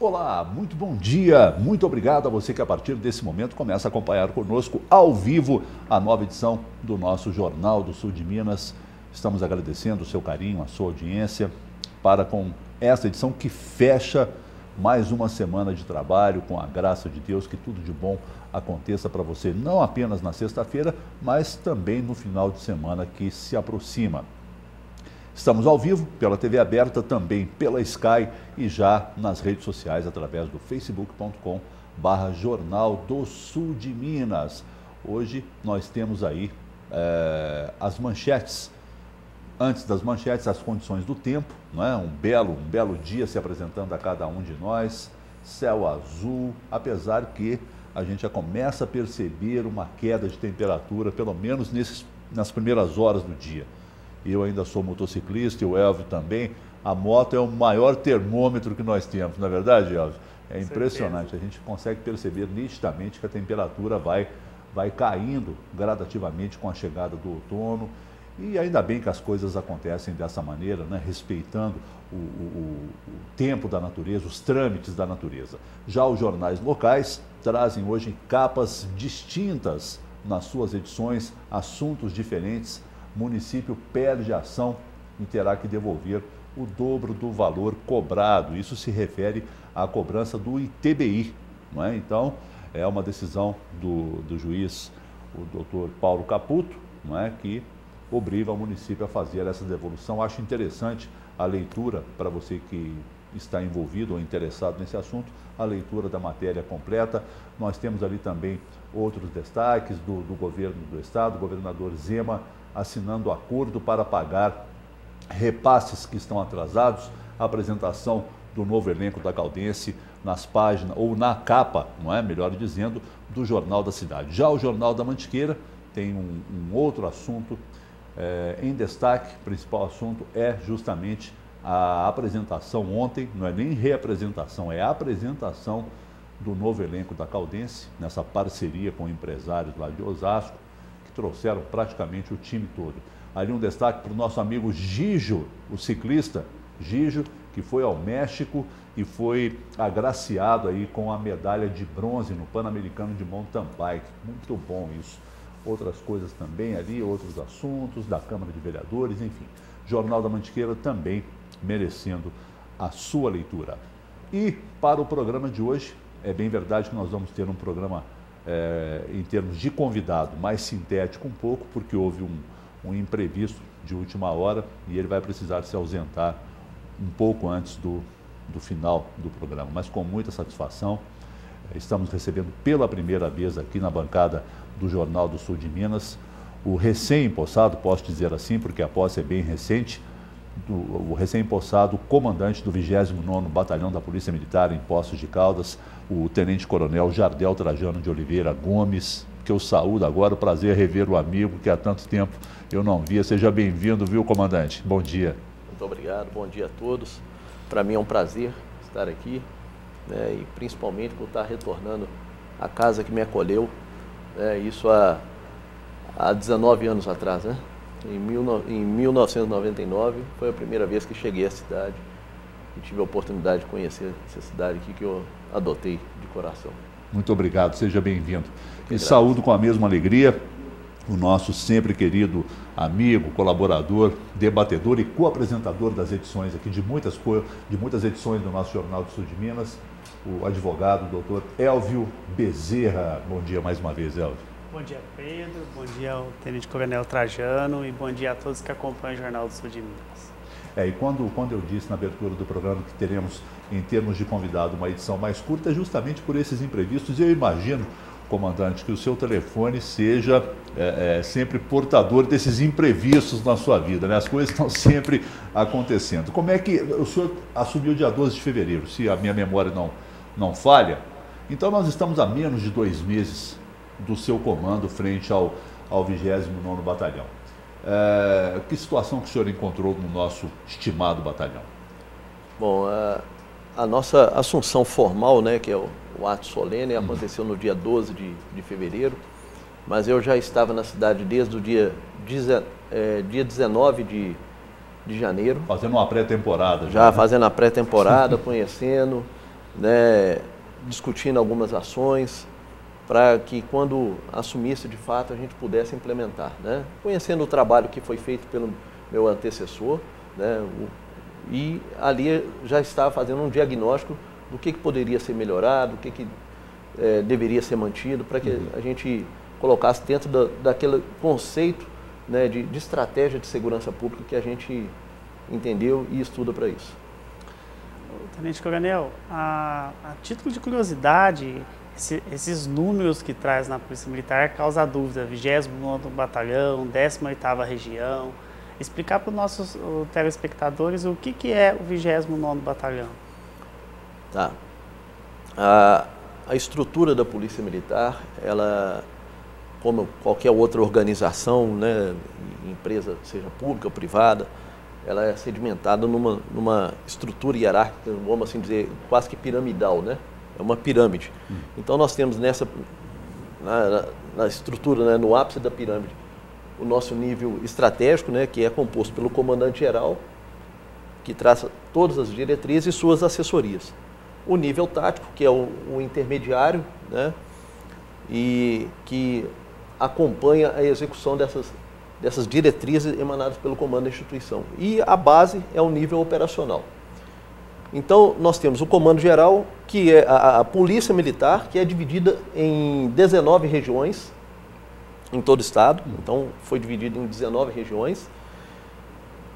Olá, muito bom dia, muito obrigado a você que a partir desse momento começa a acompanhar conosco ao vivo a nova edição do nosso Jornal do Sul de Minas. Estamos agradecendo o seu carinho, a sua audiência para com essa edição que fecha mais uma semana de trabalho, com a graça de Deus, que tudo de bom aconteça para você, não apenas na sexta-feira, mas também no final de semana que se aproxima. Estamos ao vivo pela TV aberta, também pela Sky e já nas redes sociais através do facebook.com/Jornal do Sul de Minas. Hoje nós temos aí as manchetes. Antes das manchetes, as condições do tempo, não é? Um belo dia se apresentando a cada um de nós, céu azul, apesar que a gente já começa a perceber uma queda de temperatura, pelo menos nas primeiras horas do dia. Eu ainda sou motociclista e o Elvio também. A moto é o maior termômetro que nós temos, não é verdade, Elvio? É impressionante, a gente consegue perceber nitidamente que a temperatura vai caindo gradativamente com a chegada do outono. E ainda bem que as coisas acontecem dessa maneira, né? Respeitando o tempo da natureza, os trâmites da natureza. Já os jornais locais trazem hoje capas distintas nas suas edições, assuntos diferentes. Município perde a ação e terá que devolver o dobro do valor cobrado. Isso se refere à cobrança do ITBI, não é? Então, é uma decisão do juiz, o doutor Paulo Caputo, não é? Que obriga o município a fazer essa devolução. Acho interessante a leitura, para você que está envolvido ou interessado nesse assunto, a leitura da matéria completa. Nós temos ali também outros destaques do governo do estado, o governador Zema assinando acordo para pagar repasses que estão atrasados, a apresentação do novo elenco da Caldense nas páginas, ou na capa, não é? Melhor dizendo, do Jornal da Cidade. Já o Jornal da Mantiqueira tem um outro assunto em destaque. O principal assunto é justamente a apresentação ontem, não é nem reapresentação, é a apresentação do novo elenco da Caldense, nessa parceria com empresários lá de Osasco, que trouxeram praticamente o time todo. Ali um destaque para o nosso amigo Gijo, o ciclista Gijo, que foi ao México e foi agraciado aí com a medalha de bronze no Pan-Americano de Mountain Bike. Muito bom isso. Outras coisas também ali, outros assuntos da Câmara de Vereadores, enfim. Jornal da Mantiqueira também merecendo a sua leitura. E para o programa de hoje, é bem verdade que nós vamos ter um programa em termos de convidado mais sintético um pouco, porque houve um imprevisto de última hora e ele vai precisar se ausentar um pouco antes do final do programa. Mas com muita satisfação, estamos recebendo pela primeira vez aqui na bancada do Jornal do Sul de Minas o recém-empossado, posso dizer assim, porque a posse é bem recente, o recém-empossado comandante do 29º Batalhão da Polícia Militar em Poços de Caldas, o tenente-coronel Jardel Trajano de Oliveira Gomes, que eu saúdo agora. O prazer é rever o amigo que há tanto tempo eu não via. Seja bem-vindo, viu, comandante? Bom dia. Muito obrigado, bom dia a todos. Para mim é um prazer estar aqui, né, e principalmente por estar retornando à casa que me acolheu, né, isso há 19 anos atrás, né? Em 1999 foi a primeira vez que cheguei à cidade e tive a oportunidade de conhecer essa cidade aqui que eu adotei de coração. Muito obrigado, seja bem-vindo. E saúdo com a mesma alegria o nosso sempre querido amigo, colaborador, debatedor e co-apresentador das edições aqui de muitas edições do nosso Jornal do Sul de Minas, o advogado, doutor Elvio Bezerra. Bom dia mais uma vez, Elvio. Bom dia, Pedro. Bom dia ao tenente-coronel Trajano e bom dia a todos que acompanham o Jornal do Sul de Minas. E quando eu disse na abertura do programa que teremos, em termos de convidado, uma edição mais curta, é justamente por esses imprevistos. E eu imagino, comandante, que o seu telefone seja sempre portador desses imprevistos na sua vida, né? As coisas estão sempre acontecendo. Como é que o senhor assumiu dia 12 de fevereiro, se a minha memória não falha? Então nós estamos há menos de 2 meses do seu comando frente ao 29º Batalhão. Que situação que o senhor encontrou no nosso estimado batalhão? Bom, a nossa assunção formal, né, que é o ato solene, aconteceu no dia 12 de fevereiro, mas eu já estava na cidade desde o dia 19 de janeiro. Fazendo uma pré-temporada. Já fazendo a pré-temporada, conhecendo, né, discutindo algumas ações para que quando assumisse de fato a gente pudesse implementar, né? Conhecendo o trabalho que foi feito pelo meu antecessor, né, e ali já estava fazendo um diagnóstico do que poderia ser melhorado, o que deveria ser mantido, para que a gente colocasse dentro daquele conceito, né, de estratégia de segurança pública que a gente entendeu e estuda para isso. Tenente Coronel, a título de curiosidade, esses números que traz na Polícia Militar causam dúvida, 29º Batalhão, 18ª Região. Explicar para os nossos telespectadores o que é o 29º Batalhão. Tá. A estrutura da Polícia Militar, ela, como qualquer outra organização, né, empresa, seja pública ou privada, ela é sedimentada numa estrutura hierárquica, vamos assim dizer, quase que piramidal, né? É uma pirâmide. Então nós temos na estrutura, né, no ápice da pirâmide, o nosso nível estratégico, né, que é composto pelo comandante-geral, que traça todas as diretrizes e suas assessorias. O nível tático, que é o intermediário, né, e que acompanha a execução dessas diretrizes emanadas pelo comando da instituição. E a base é o nível operacional. Então, nós temos o Comando Geral, que é a Polícia Militar, que é dividida em 19 regiões em todo o estado. Então, foi dividido em 19 regiões.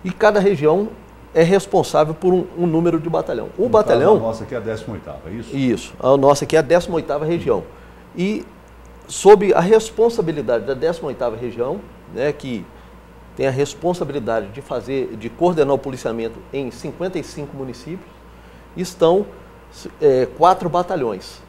E cada região é responsável por um número de batalhão. O batalhão... A nossa aqui é a 18ª, é isso? Isso. A nossa aqui é a 18ª região. E, sob a responsabilidade da 18ª região, né, que tem a responsabilidade de coordenar o policiamento em 55 municípios, estão 4 batalhões.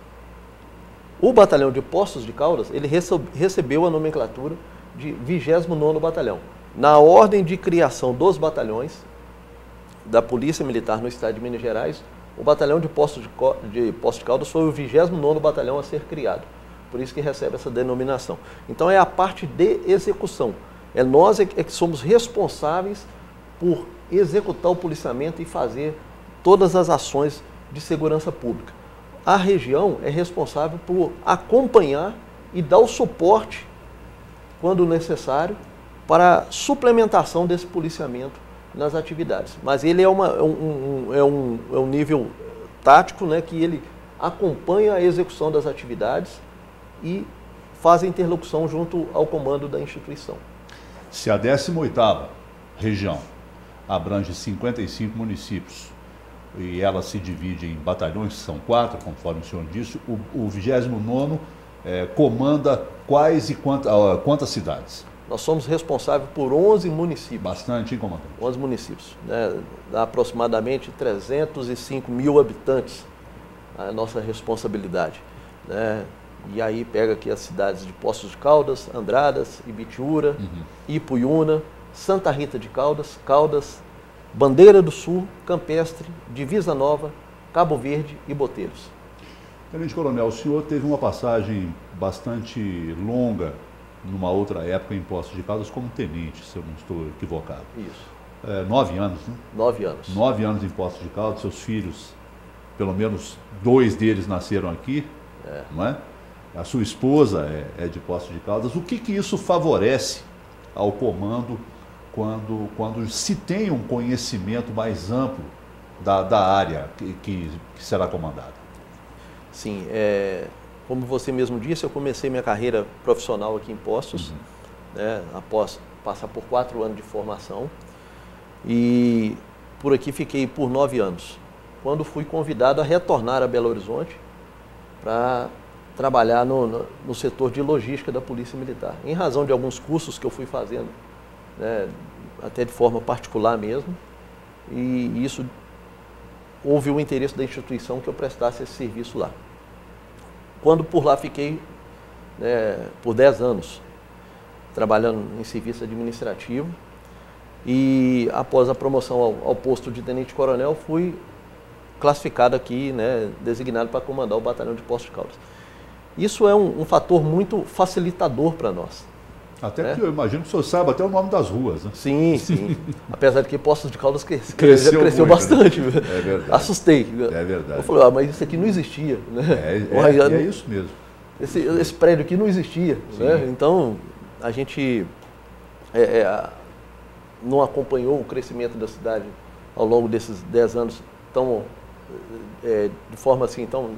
O batalhão de Poços de Caldas, ele recebeu a nomenclatura de 29º Batalhão. Na ordem de criação dos batalhões da Polícia Militar no estado de Minas Gerais, o batalhão de Poços de Caldas foi o 29º batalhão a ser criado. Por isso que recebe essa denominação. Então é a parte de execução. Nós que somos responsáveis por executar o policiamento e fazer todas as ações de segurança pública. A região é responsável por acompanhar e dar o suporte, quando necessário, para a suplementação desse policiamento nas atividades. Mas ele é um nível tático, né, que ele acompanha a execução das atividades e faz a interlocução junto ao comando da instituição. Se a 18ª região abrange 55 municípios e ela se divide em batalhões, que são 4, conforme o senhor disse, o 29º comanda quais e quantas cidades? Nós somos responsáveis por 11 municípios. Bastante, hein, comandante? 11 municípios, né? Dá aproximadamente 305 mil habitantes a nossa responsabilidade, né? E aí pega aqui as cidades de Poços de Caldas, Andradas, Ibitiúra, Ipuiuna, Santa Rita de Caldas, Bandeira do Sul, Campestre, Divisa Nova, Cabo Verde e Boteiros. Tenente Coronel, o senhor teve uma passagem bastante longa numa outra época em Poços de Caldas como tenente, se eu não estou equivocado. Isso. 9 anos, né? 9 anos. 9 anos em Poços de Caldas, seus filhos, pelo menos 2 deles nasceram aqui, não é? A sua esposa é de Poços de Caldas. O que isso favorece ao comando quando se tem um conhecimento mais amplo da área que será comandada? Sim, como você mesmo disse, eu comecei minha carreira profissional aqui em Poços, né, após passar por 4 anos de formação, e por aqui fiquei por 9 anos, quando fui convidado a retornar a Belo Horizonte para trabalhar no setor de logística da Polícia Militar, em razão de alguns cursos que eu fui fazendo, né, até de forma particular mesmo, e isso houve o interesse da instituição que eu prestasse esse serviço lá. Quando por lá fiquei, né, por 10 anos, trabalhando em serviço administrativo, e após a promoção ao posto de tenente-coronel, fui classificado aqui, né, designado para comandar o batalhão de Poços de Caldas. Isso é um fator muito facilitador para nós. Até né? que eu imagino que o senhor saiba até o nome das ruas, né? Sim, sim. Apesar de que Poços de Caldas Cresceu muito, bastante. Né? É verdade. Assustei. É verdade. Eu falei, mas isso aqui não existia. Né? É isso mesmo. Esse prédio aqui não existia. Né? Então, a gente não acompanhou o crescimento da cidade ao longo desses 10 anos de forma assim tão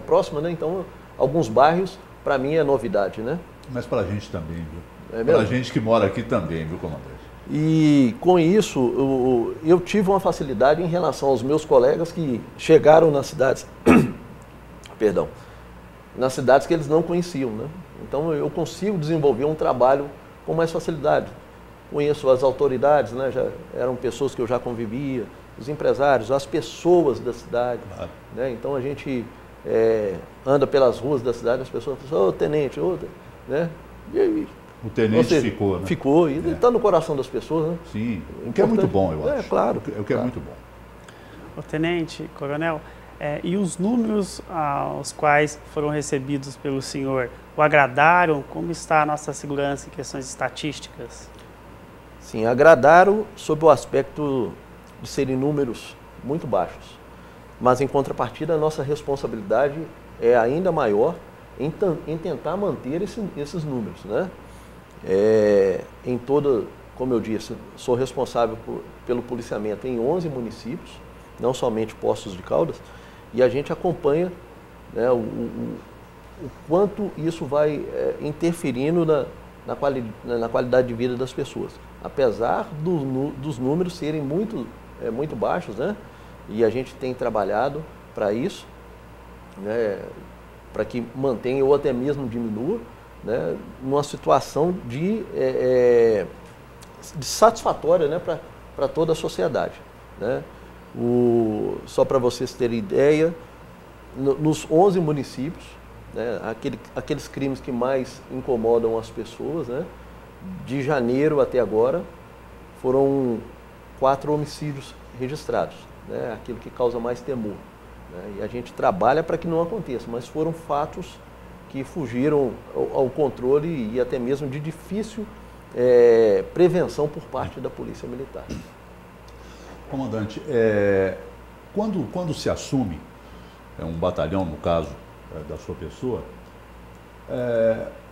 próxima, né? Então, alguns bairros, para mim, é novidade, né? Mas para a gente também, viu? É para a gente que mora aqui também, viu, comandante? E com isso, eu tive uma facilidade em relação aos meus colegas que chegaram nas cidades, perdão, nas cidades que eles não conheciam, né? Então, eu consigo desenvolver um trabalho com mais facilidade. Conheço as autoridades, né? Já eram pessoas que eu já convivia, os empresários, as pessoas da cidade. Claro. Né? Então a gente anda pelas ruas da cidade, as pessoas falam, ô tenente, né? O tenente ficou, né? Ficou, e está no coração das pessoas, né? Sim, o que é muito bom, eu acho. Claro. O que é muito bom. O tenente, coronel, e os números aos quais foram recebidos pelo senhor o agradaram? Como está a nossa segurança em questões estatísticas? Sim, agradaram sob o aspecto de serem números muito baixos. Mas, em contrapartida, a nossa responsabilidade é ainda maior em tentar manter esses números, né? Como eu disse, sou responsável pelo policiamento em 11 municípios, não somente Poços de Caldas, e a gente acompanha, né, o quanto isso vai interferindo na qualidade de vida das pessoas. Apesar dos números serem muito baixos, né? E a gente tem trabalhado para isso, né? Para que mantenha ou até mesmo diminua, né? Numa situação de satisfatória, né? Para toda a sociedade, né? Só para vocês terem ideia, nos 11 municípios, né? Aqueles crimes que mais incomodam as pessoas, né? De janeiro até agora, foram 4 homicídios registrados, né? Aquilo que causa mais temor, né? E a gente trabalha para que não aconteça, mas foram fatos que fugiram ao controle e até mesmo de difícil prevenção por parte da Polícia Militar. Comandante, quando se assume um batalhão, no caso da sua pessoa,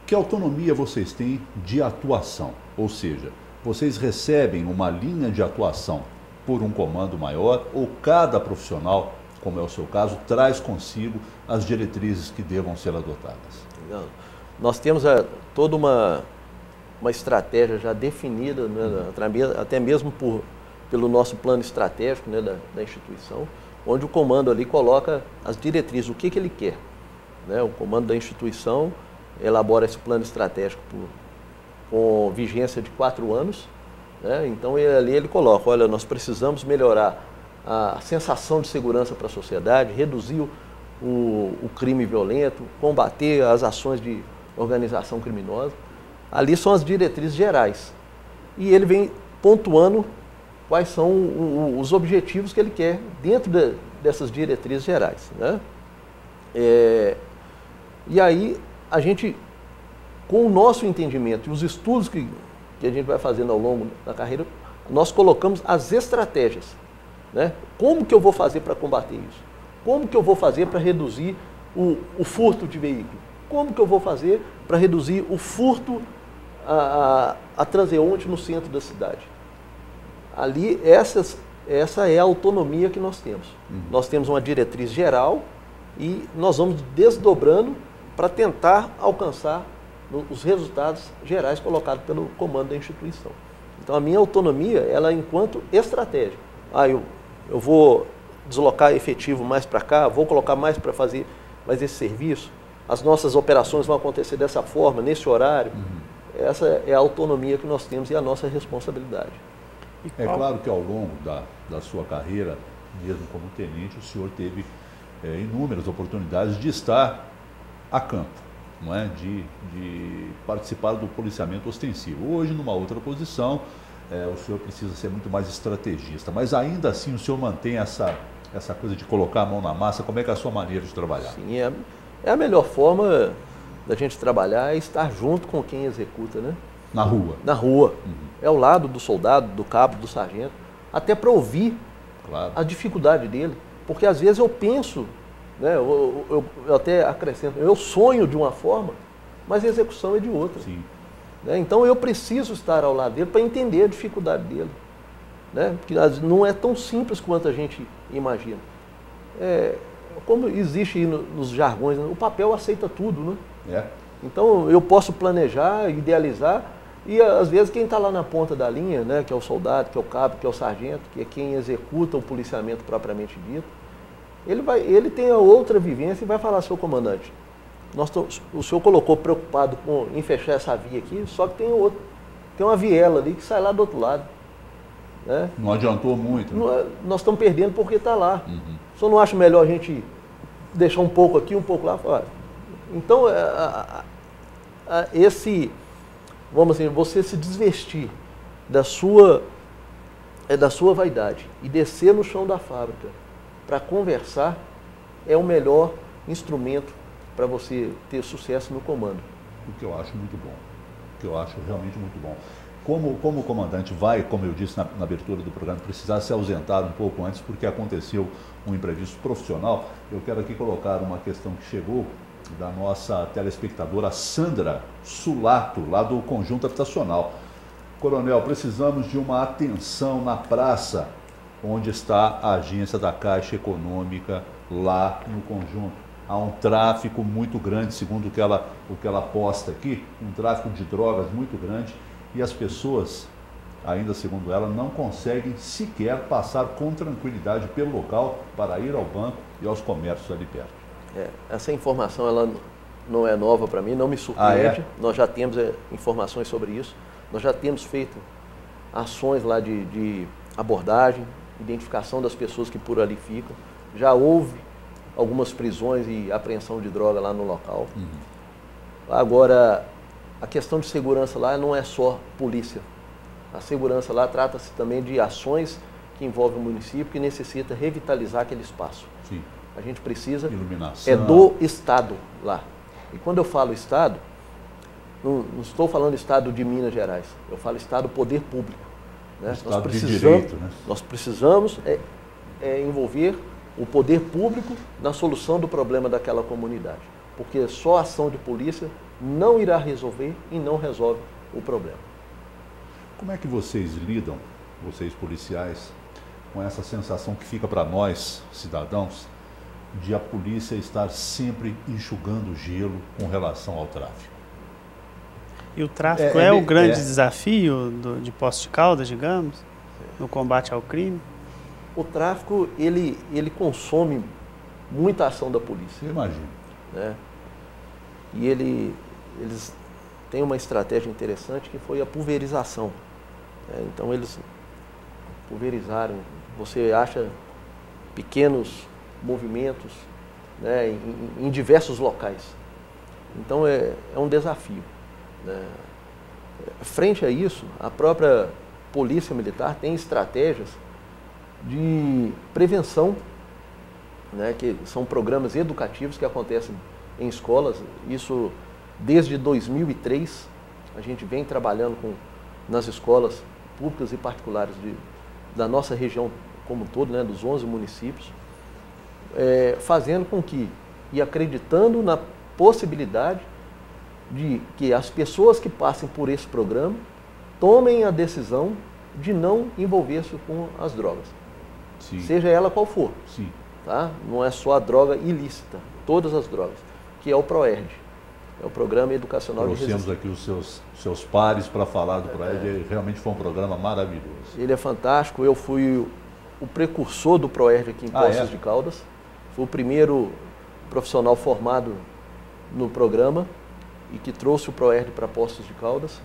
que autonomia vocês têm de atuação? Ou seja, vocês recebem uma linha de atuação por um comando maior ou cada profissional, como é o seu caso, traz consigo as diretrizes que devam ser adotadas? Não. Nós temos toda uma estratégia já definida, né, até mesmo pelo nosso plano estratégico, né, da instituição, onde o comando ali coloca as diretrizes, o que ele quer, né? O comando da instituição elabora esse plano estratégico com vigência de 4 anos, né? Então ele coloca, olha, nós precisamos melhorar a sensação de segurança para a sociedade, reduzir o crime violento, combater as ações de organização criminosa. Ali são as diretrizes gerais. E ele vem pontuando quais são os objetivos que ele quer dentro dessas diretrizes gerais, né? E aí a gente, com o nosso entendimento e os estudos que a gente vai fazendo ao longo da carreira, nós colocamos as estratégias, né? Como que eu vou fazer para combater isso? Como que eu vou fazer para reduzir o furto de veículo? Como que eu vou fazer para reduzir o furto a transeunte no centro da cidade? Ali, essa é a autonomia que nós temos. Nós temos uma diretriz geral e nós vamos desdobrando para tentar alcançar os resultados gerais colocados pelo comando da instituição. Então, a minha autonomia, ela é enquanto estratégia. Eu vou deslocar efetivo mais para cá, vou colocar mais para fazer mais esse serviço, as nossas operações vão acontecer dessa forma, nesse horário. Essa é a autonomia que nós temos e a nossa responsabilidade. É claro que ao longo da sua carreira, mesmo como tenente, o senhor teve inúmeras oportunidades de estar a campo, não é? De participar do policiamento ostensivo. Hoje, numa outra posição, o senhor precisa ser muito mais estrategista, mas ainda assim o senhor mantém essa coisa de colocar a mão na massa. Como é que é a sua maneira de trabalhar? Sim, é a melhor forma da gente trabalhar, é estar junto com quem executa, né? Na rua? Na rua. É ao lado do soldado, do cabo, do sargento, até para ouvir a dificuldade dele. Porque às vezes eu penso, né, eu até acrescento, eu sonho de uma forma, mas a execução é de outra. Sim. Né? Então eu preciso estar ao lado dele para entender a dificuldade dele. Né? Porque não é tão simples quanto a gente imagina. Como existe aí nos jargões, né? O papel aceita tudo, né? Então eu posso planejar, idealizar, e às vezes quem está lá na ponta da linha, né, que é o soldado, que é o cabo, que é o sargento, que é quem executa o policiamento propriamente dito, ele tem a outra vivência e vai falar: seu comandante, o senhor colocou preocupado em fechar essa via aqui, só que tem uma viela ali que sai lá do outro lado. Né? Não adiantou muito. Né? Nós estamos perdendo porque está lá. O senhor não acha melhor a gente deixar um pouco aqui, um pouco lá fora? Então, vamos assim, você se desvestir da sua vaidade e descer no chão da fábrica para conversar é o melhor instrumento para você ter sucesso no comando. O que eu acho muito bom. O que eu acho realmente muito bom. Como o comandante vai, como eu disse na abertura do programa, precisar se ausentar um pouco antes porque aconteceu um imprevisto profissional, eu quero aqui colocar uma questão que chegou da nossa telespectadora Sandra Sulato, lá do Conjunto Habitacional. Coronel, precisamos de uma atenção na praça onde está a agência da Caixa Econômica, lá no conjunto. Há um tráfico muito grande, segundo o que ela posta aqui, um tráfico de drogas muito grande, e as pessoas, ainda segundo ela, não conseguem sequer passar com tranquilidade pelo local para ir ao banco e aos comércios ali perto. Essa informação ela não é nova para mim, não me surpreende. Nós já temos informações sobre isso. Nós já temos feito ações lá de abordagem, identificação das pessoas que por ali ficam. Já houve algumas prisões e apreensão de droga lá no local. Agora, a questão de segurança lá não é só polícia. A segurança lá trata-se também de ações que envolvem o município, que necessita revitalizar aquele espaço. Sim. A gente precisa iluminação. Do Estado lá. E quando eu falo Estado, não estou falando Estado de Minas Gerais, eu falo Estado poder público. Né? Estado de direito, né? Nós precisamos envolver o poder público na solução do problema daquela comunidade. Porque só a ação de polícia não irá resolver e não resolve o problema. Como é que vocês lidam, vocês policiais, com essa sensação que fica para nós, cidadãos, de a polícia estar sempre enxugando gelo com relação ao tráfico? E o tráfico é o grande desafio de Poços de Caldas, digamos, no combate ao crime? O tráfico, ele consome muita ação da polícia. Eu imagino. Né? E eles têm uma estratégia interessante que foi a pulverização. Então eles pulverizaram. Você acha pequenos movimentos, né, em diversos locais. Então é um desafio. Né? Frente a isso, a própria Polícia Militar tem estratégias de prevenção, né, que são programas educativos que acontecem em escolas. Isso desde 2003, a gente vem trabalhando nas escolas públicas e particulares da nossa região como um todo, né, dos 11 municípios, fazendo com que, e acreditando na possibilidade de que as pessoas que passem por esse programa tomem a decisão de não envolver-se com as drogas. Sim. Seja ela qual for. Sim. Tá? Não é só a droga ilícita, todas as drogas, que é o PROERD, é o Programa Educacional de Resistência. Trouxemos aqui os seus pares para falar do PROERD, realmente foi um programa maravilhoso. Ele é fantástico, eu fui o precursor do PROERD aqui em Poços de Caldas, fui o primeiro profissional formado no programa e que trouxe o PROERD para Poços de Caldas.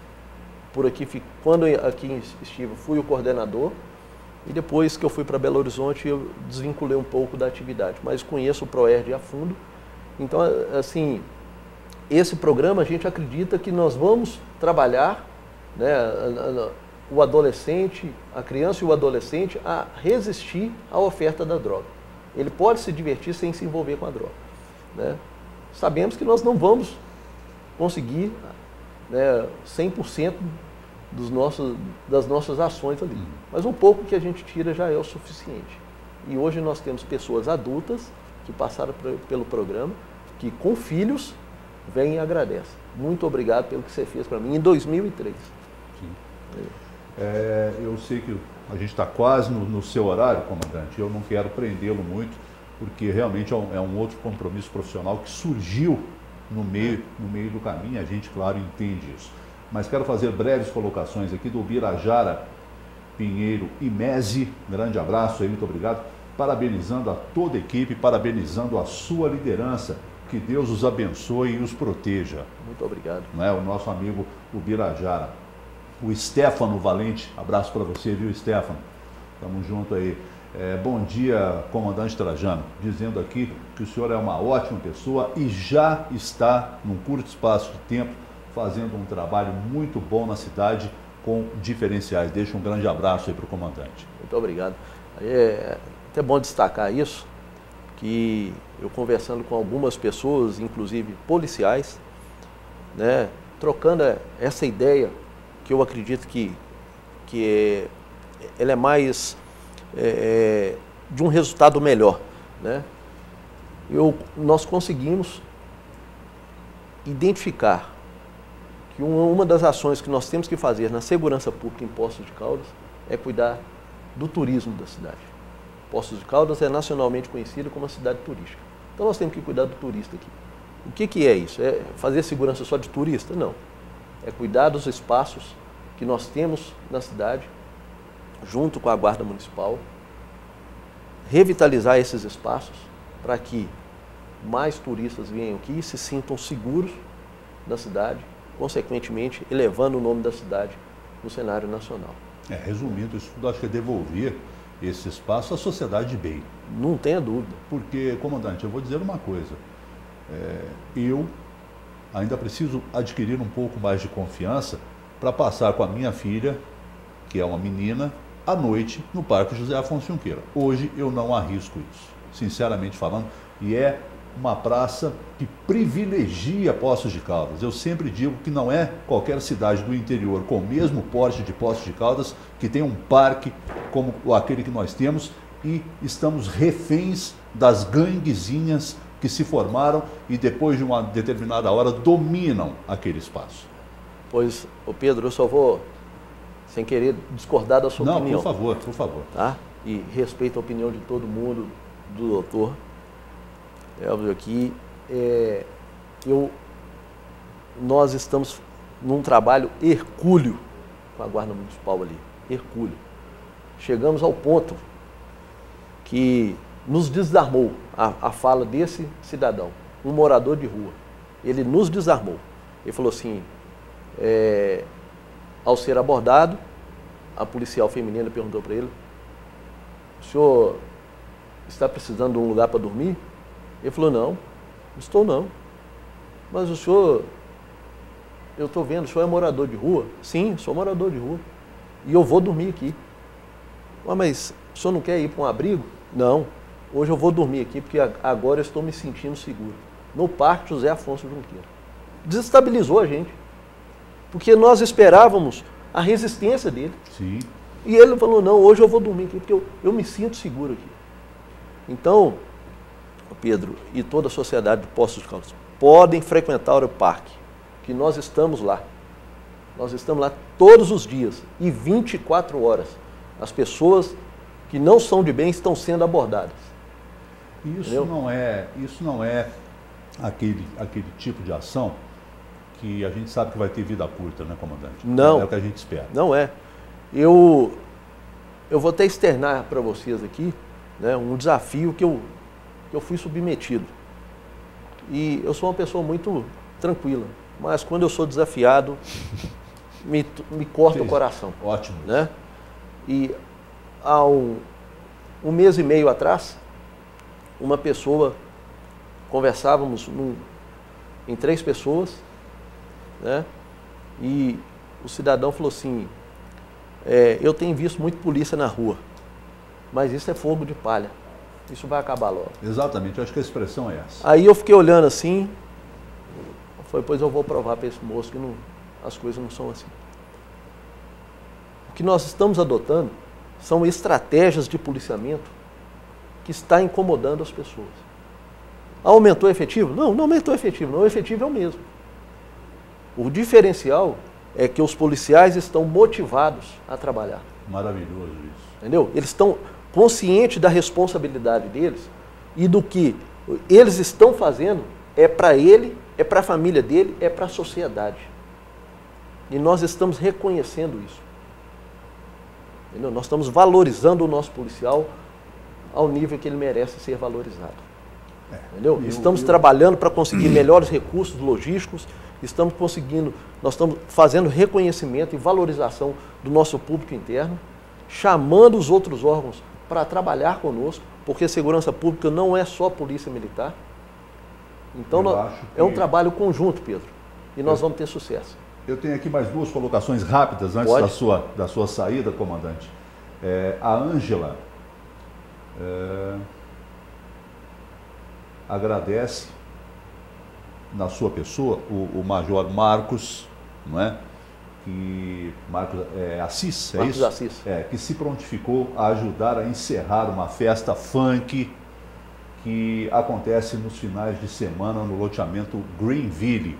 Por aqui, quando aqui estive, fui o coordenador. E depois que eu fui para Belo Horizonte, eu desvinculei um pouco da atividade. Mas conheço o PROERD a fundo. Então, assim, esse programa a gente acredita que nós vamos trabalhar, né, o adolescente, a criança e o adolescente a resistir à oferta da droga. Ele pode se divertir sem se envolver com a droga. Né? Sabemos que nós não vamos conseguir né, 100% das nossas ações ali. Mas um pouco que a gente tira já é o suficiente. E hoje nós temos pessoas adultas que passaram pelo programa, que com filhos vêm e agradecem. Muito obrigado pelo que você fez para mim em 2003. Sim. Eu sei que a gente está quase no seu horário, comandante. Eu não quero prendê-lo muito, porque realmente é um outro compromisso profissional que surgiu no meio do caminho. A gente, claro, entende isso. Mas quero fazer breves colocações aqui do Birajara Pinheiro Imese. Grande abraço aí, muito obrigado. Parabenizando a toda a equipe, parabenizando a sua liderança. Que Deus os abençoe e os proteja. Muito obrigado. Não é? O nosso amigo, o Birajara. O Stefano Valente, abraço para você, viu, Stefano? Tamo junto aí. Bom dia, comandante Trajano. Dizendo aqui que o senhor é uma ótima pessoa e já está, num curto espaço de tempo, fazendo um trabalho muito bom na cidade com diferenciais. Deixa um grande abraço aí para o comandante. Muito obrigado. É até bom destacar isso, que eu conversando com algumas pessoas, inclusive policiais, né, trocando essa ideia, que eu acredito que ela é mais de um resultado melhor, né? Nós conseguimos identificar que uma das ações que nós temos que fazer na segurança pública em Poços de Caldas é cuidar do turismo da cidade. Poços de Caldas é nacionalmente conhecida como uma cidade turística. Então nós temos que cuidar do turista aqui. O que é isso? É fazer segurança só de turista? Não. É cuidar dos espaços que nós temos na cidade, junto com a Guarda Municipal, revitalizar esses espaços para que mais turistas venham aqui e se sintam seguros na cidade, consequentemente elevando o nome da cidade no cenário nacional. Resumindo, isso tudo acho que é devolver esse espaço à sociedade de bem. Não tenha dúvida. Porque, comandante, eu vou dizer uma coisa. Eu ainda preciso adquirir um pouco mais de confiança para passar com a minha filha, que é uma menina, à noite no Parque José Afonso Junqueira. Hoje eu não arrisco isso, sinceramente falando, e é uma praça que privilegia Poços de Caldas. Eu sempre digo que não é qualquer cidade do interior com o mesmo porte de Poços de Caldas que tem um parque como aquele que nós temos e estamos reféns das ganguezinhas que se formaram e depois de uma determinada hora dominam aquele espaço. Pois, Pedro, eu só vou, sem querer, discordar da sua opinião. Não, por favor, por favor. Tá? E respeito a opinião de todo mundo, do doutor. É óbvio que nós estamos num trabalho hercúleo com a Guarda Municipal ali, hercúleo. Chegamos ao ponto que nos desarmou a fala desse cidadão, um morador de rua. Ele nos desarmou. Ele falou assim, ao ser abordado, a policial feminina perguntou para ele, o senhor está precisando de um lugar para dormir? Ele falou, não estou não. Mas o senhor, eu estou vendo, o senhor é morador de rua? Sim, sou morador de rua. E eu vou dormir aqui. Mas o senhor não quer ir para um abrigo? Não, hoje eu vou dormir aqui porque agora eu estou me sentindo seguro. No Parque José Afonso Junqueira. Desestabilizou a gente. Porque nós esperávamos a resistência dele. Sim. E ele falou, não, hoje eu vou dormir aqui porque eu me sinto seguro aqui. Então, Pedro e toda a sociedade de Poços de Caldas podem frequentar o parque, que nós estamos lá. Nós estamos lá todos os dias e 24 horas. As pessoas que não são de bem estão sendo abordadas. Isso não é aquele tipo de ação que a gente sabe que vai ter vida curta, né, comandante? Não. É o que a gente espera. Não é. Eu vou até externar para vocês aqui, né, um desafio que eu fui submetido. E eu sou uma pessoa muito tranquila, mas quando eu sou desafiado, me corta o coração. Ótimo. Né? E há um mês e meio atrás, uma pessoa, conversávamos em 3 pessoas, né? E o cidadão falou assim, eu tenho visto muito polícia na rua, mas isso é fogo de palha. Isso vai acabar logo. Exatamente, eu acho que a expressão é essa. Aí eu fiquei olhando assim, pois eu vou provar para esse moço que as coisas não são assim. O que nós estamos adotando são estratégias de policiamento que está incomodando as pessoas. Aumentou o efetivo? Não, não aumentou o efetivo, não, o efetivo é o mesmo. O diferencial é que os policiais estão motivados a trabalhar. Maravilhoso isso. Entendeu? Eles estão conscientes da responsabilidade deles e do que eles estão fazendo é para ele, é para a família dele, é para a sociedade. E nós estamos reconhecendo isso. Entendeu? Nós estamos valorizando o nosso policial ao nível que ele merece ser valorizado. Entendeu? Estamos trabalhando para conseguir melhores recursos logísticos, nós estamos fazendo reconhecimento e valorização do nosso público interno, chamando os outros órgãos para trabalhar conosco, porque segurança pública não é só polícia militar. Então é um trabalho conjunto, Pedro, e nós vamos ter sucesso. Eu tenho aqui mais duas colocações rápidas antes da sua saída, comandante. A Ângela agradece na sua pessoa o Major Marcos, não é? Marcos Assis, é isso? Assis. Que se prontificou a ajudar a encerrar uma festa funk que acontece nos finais de semana no loteamento Greenville.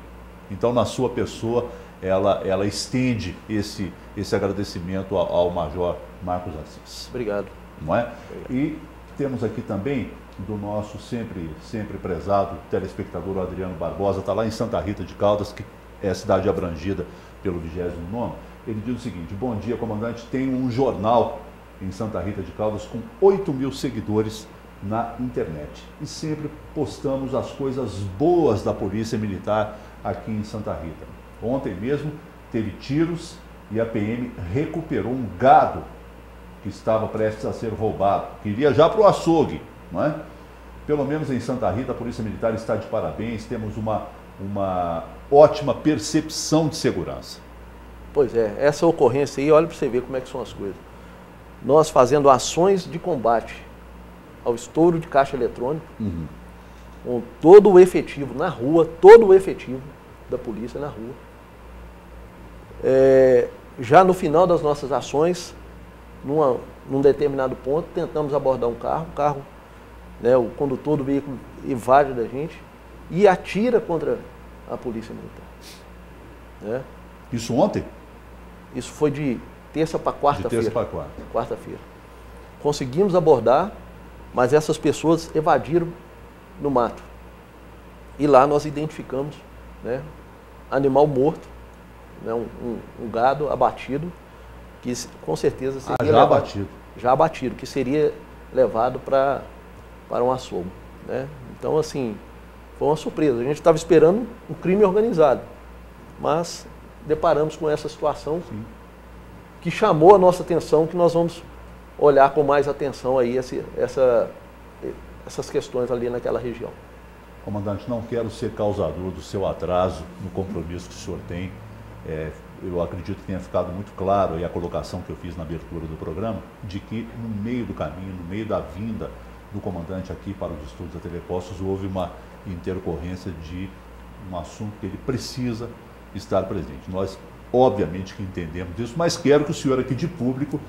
Então, na sua pessoa, ela estende esse agradecimento ao Major Marcos Assis. Obrigado. Não é? Obrigado. E temos aqui também do nosso sempre prezado telespectador Adriano Barbosa, está lá em Santa Rita de Caldas, que é a cidade abrangida pelo 29º. Ele diz o seguinte: bom dia, comandante, tem um jornal em Santa Rita de Caldas com 8.000 seguidores na internet. E sempre postamos as coisas boas da Polícia Militar aqui em Santa Rita. Ontem mesmo teve tiros e a PM recuperou um gado que estava prestes a ser roubado, que iria já para o açougue, não é? Pelo menos em Santa Rita, a Polícia Militar está de parabéns, temos uma ótima percepção de segurança. Pois é, essa ocorrência aí, olha para você ver como é que são as coisas. Nós fazendo ações de combate ao estouro de caixa eletrônico, com todo o efetivo na rua, todo o efetivo da polícia na rua. Já no final das nossas ações, num determinado ponto, tentamos abordar um carro, né, o condutor do veículo evade da gente e atira contra a Polícia Militar. Né? Isso ontem? Isso foi de terça para quarta-feira. De terça para quarta. Quarta-feira. Conseguimos abordar, mas essas pessoas evadiram no mato. E lá nós identificamos, né, animal morto, né, um gado abatido, que com certeza seria já abatido, que seria levado para um açougue, né? Então, assim, foi uma surpresa. A gente estava esperando um crime organizado, mas deparamos com essa situação que chamou a nossa atenção, que nós vamos olhar com mais atenção aí essas questões ali naquela região. Comandante, não quero ser causador do seu atraso no compromisso que o senhor tem. Eu acredito que tenha ficado muito claro aí a colocação que eu fiz na abertura do programa, de que no meio do caminho, no meio da vinda do comandante aqui para os estudos da Telepostos, houve uma intercorrência de um assunto que ele precisa estar presente. Nós, obviamente, que entendemos disso, mas quero que o senhor aqui de público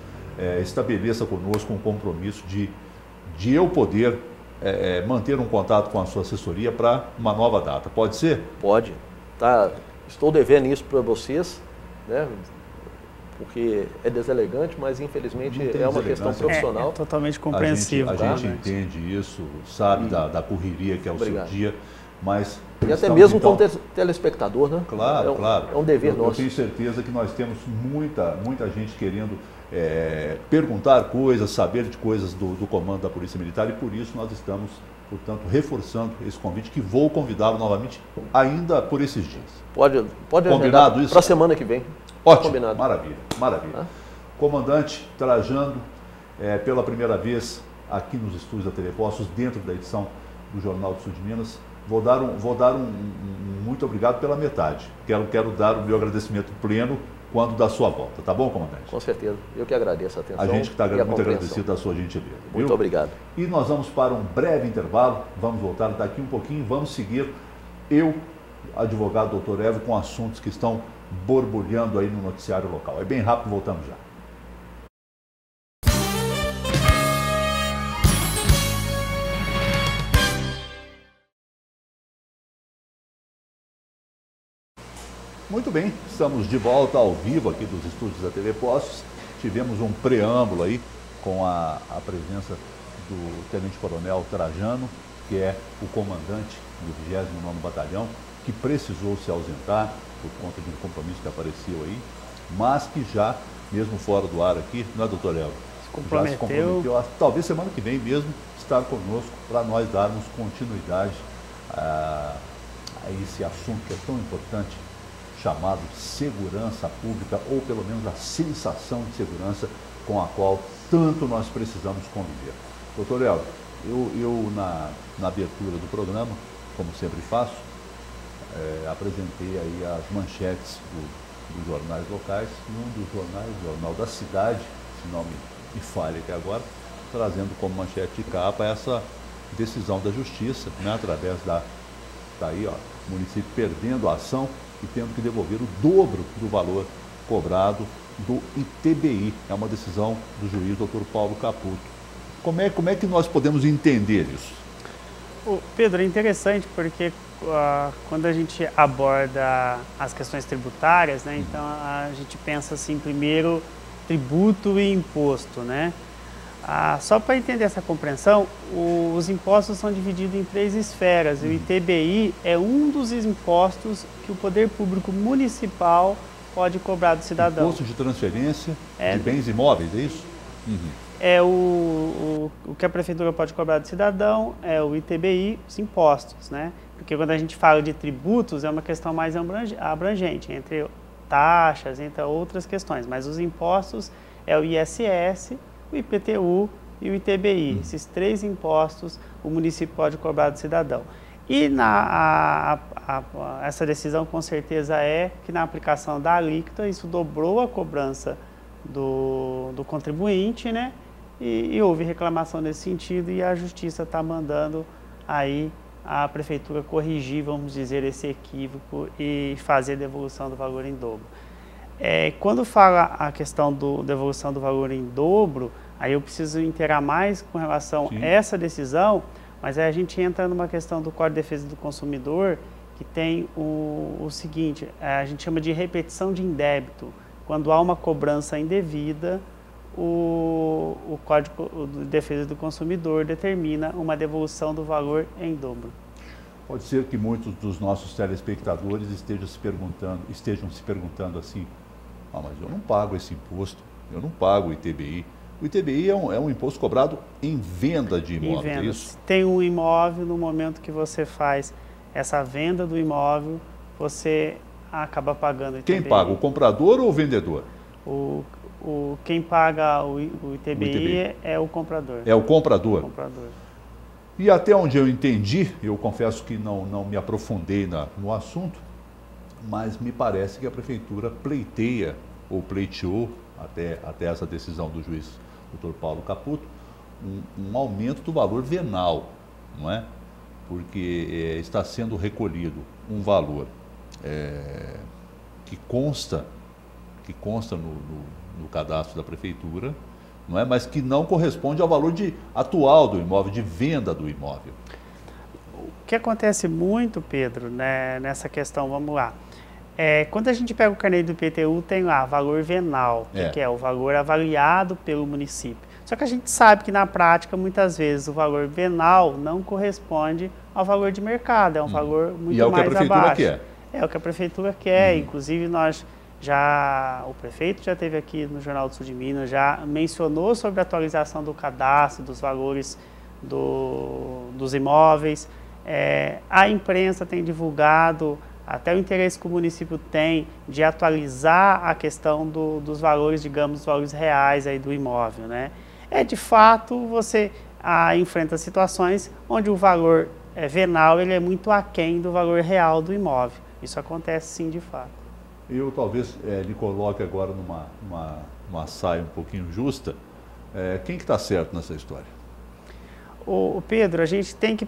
estabeleça conosco um compromisso de eu poder manter um contato com a sua assessoria para uma nova data. Pode ser? Pode. Estou devendo isso para vocês, né? Porque é deselegante, mas infelizmente é uma questão profissional. É totalmente compreensível. A gente entende isso, sabe da correria que é o seu dia, mas... E até mesmo como telespectador, né? Claro, claro. É um dever nosso. Eu tenho certeza que nós temos muita gente querendo perguntar coisas, saber de coisas do comando da Polícia Militar, e por isso nós estamos, portanto, reforçando esse convite, que vou convidá-lo novamente ainda por esses dias. Pode combinado isso? Para a semana que vem. Ótimo, combinado. Maravilha. Comandante Trajano, pela primeira vez aqui nos estúdios da Telepostos, dentro da edição do Jornal do Sul de Minas, vou dar um muito obrigado pela metade. Quero dar o meu agradecimento pleno quando da sua volta. Tá bom, comandante? Com certeza. Eu que agradeço a atenção. A gente que está muito agradecido da sua gentileza. Muito obrigado. E nós vamos para um breve intervalo. Vamos voltar daqui um pouquinho. Vamos seguir, eu, advogado doutor Evo, com assuntos que estão borbulhando aí no noticiário local. É bem rápido, voltamos já. Muito bem, estamos de volta ao vivo aqui dos estúdios da TV Poços. Tivemos um preâmbulo aí com a presença do Tenente Coronel Trajano, que é o comandante do 29º Batalhão, que precisou se ausentar por conta de um compromisso que apareceu aí, mas que já, mesmo fora do ar aqui, não é, doutor Léo? Já se comprometeu a, talvez semana que vem mesmo, estar conosco para nós darmos continuidade a esse assunto que é tão importante, chamado segurança pública, ou pelo menos a sensação de segurança com a qual tanto nós precisamos conviver. Doutor Léo, eu na abertura do programa, como sempre faço, apresentei aí as manchetes dos jornais locais, e um dos jornais, o Jornal da Cidade, se não me falha aqui agora, trazendo como manchete de capa essa decisão da Justiça, né, através daí, ó, o município perdendo a ação e tendo que devolver o dobro do valor cobrado do ITBI. É uma decisão do juiz Dr. Paulo Caputo. Como é que nós podemos entender isso? Pedro, é interessante porque quando a gente aborda as questões tributárias, né, então a gente pensa assim, primeiro, tributo e imposto, né? Só para entender essa compreensão, os impostos são divididos em 3 esferas. O ITBI é um dos impostos que o poder público municipal pode cobrar do cidadão. Imposto de transferência de bens imóveis, é isso? É o que a prefeitura pode cobrar do cidadão, é o ITBI, os impostos, né? Porque quando a gente fala de tributos, é uma questão mais abrangente, entre taxas, entre outras questões. Mas os impostos é o ISS, o IPTU e o ITBI. Esses 3 impostos o município pode cobrar do cidadão. E essa decisão com certeza é que na aplicação da alíquota isso dobrou a cobrança do contribuinte, né? E houve reclamação nesse sentido e a Justiça está mandando aí a Prefeitura corrigir, vamos dizer, esse equívoco e fazer a devolução do valor em dobro. Quando fala a questão da devolução do valor em dobro, aí eu preciso inteirar mais com relação a essa decisão, mas aí a gente entra numa questão do Código de Defesa do Consumidor, que tem o seguinte, a gente chama de repetição de indébito. Quando há uma cobrança indevida, o Código de Defesa do Consumidor determina uma devolução do valor em dobro. Pode ser que muitos dos nossos telespectadores estejam se perguntando assim, mas eu não pago esse imposto, eu não pago o ITBI. O ITBI é um imposto cobrado em venda de imóvel, é isso? Se tem um imóvel, no momento que você faz essa venda do imóvel, você acaba pagando o ITBI. Quem paga, o comprador ou o vendedor? Quem paga o ITBI é o comprador. É o comprador? O comprador. E até onde eu entendi, eu confesso que não me aprofundei no assunto, mas me parece que a Prefeitura pleiteia, ou pleiteou, até essa decisão do juiz Dr. Paulo Caputo, um aumento do valor venal, não é? Porque está sendo recolhido um valor que consta no cadastro da Prefeitura, não é? Mas que não corresponde ao valor atual do imóvel, de venda do imóvel. O que acontece muito, Pedro, né, nessa questão, vamos lá, quando a gente pega o carnê do IPTU, tem lá valor venal, que é o valor avaliado pelo município. Só que a gente sabe que na prática, muitas vezes, o valor venal não corresponde ao valor de mercado, é um valor muito mais abaixo. E é o que a Prefeitura quer. É o que a Prefeitura quer, inclusive o prefeito já esteve aqui no Jornal do Sul de Minas, já mencionou sobre a atualização do cadastro, dos valores dos imóveis. A imprensa tem divulgado até o interesse que o município tem de atualizar a questão dos valores, digamos, dos valores reais aí do imóvel, né? De fato, você enfrenta situações onde o valor venal ele é muito aquém do valor real do imóvel. Isso acontece sim, de fato. Eu talvez lhe coloque agora numa saia um pouquinho justa. Quem que está certo nessa história? O Pedro, a gente tem que...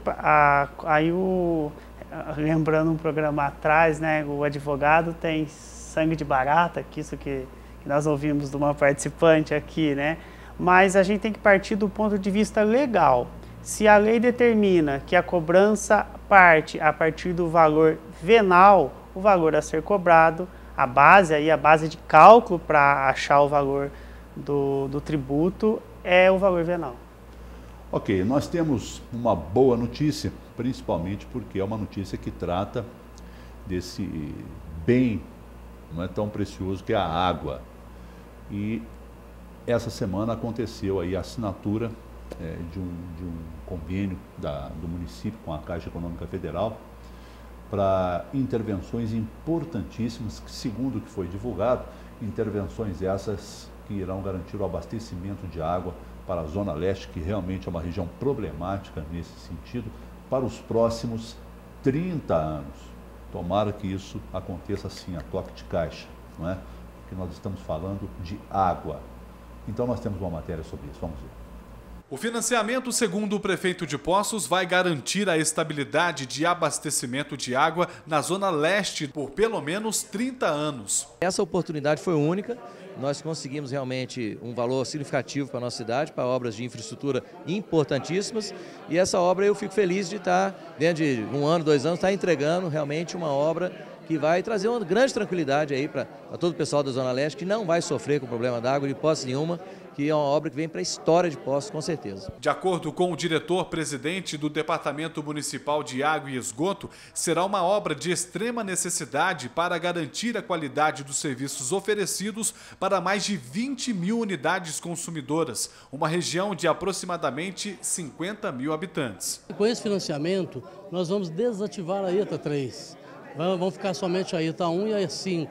lembrando um programa atrás, né, o advogado tem sangue de barata, que isso que nós ouvimos de uma participante aqui, né? Mas a gente tem que partir do ponto de vista legal. Se a lei determina que a cobrança parte a partir do valor venal, o valor a ser cobrado, a base de cálculo para achar o valor do tributo é o valor venal. Ok, nós temos uma boa notícia, principalmente porque é uma notícia que trata desse bem não é tão precioso que é a água. E essa semana aconteceu aí a assinatura de um convênio do município com a Caixa Econômica Federal para intervenções importantíssimas, que, segundo o que foi divulgado, intervenções essas que irão garantir o abastecimento de água para a Zona Leste, que realmente é uma região problemática nesse sentido, para os próximos 30 anos. Tomara que isso aconteça assim, a toque de caixa, não é? Porque nós estamos falando de água. Então nós temos uma matéria sobre isso, vamos ver. O financiamento, segundo o prefeito de Poços, vai garantir a estabilidade de abastecimento de água na Zona Leste por pelo menos 30 anos. Essa oportunidade foi única, nós conseguimos realmente um valor significativo para a nossa cidade, para obras de infraestrutura importantíssimas, e essa obra eu fico feliz de estar, dentro de 1 ano, 2 anos, estar entregando realmente uma obra que vai trazer uma grande tranquilidade aí para todo o pessoal da Zona Leste, que não vai sofrer com o problema da água de hipótese nenhuma, que é uma obra que vem para a história de Poços, com certeza. De acordo com o diretor-presidente do Departamento Municipal de Água e Esgoto, será uma obra de extrema necessidade para garantir a qualidade dos serviços oferecidos para mais de 20 mil unidades consumidoras, uma região de aproximadamente 50 mil habitantes. Com esse financiamento, nós vamos desativar a ETA 3. Vão ficar somente a ETA 1 e a E5.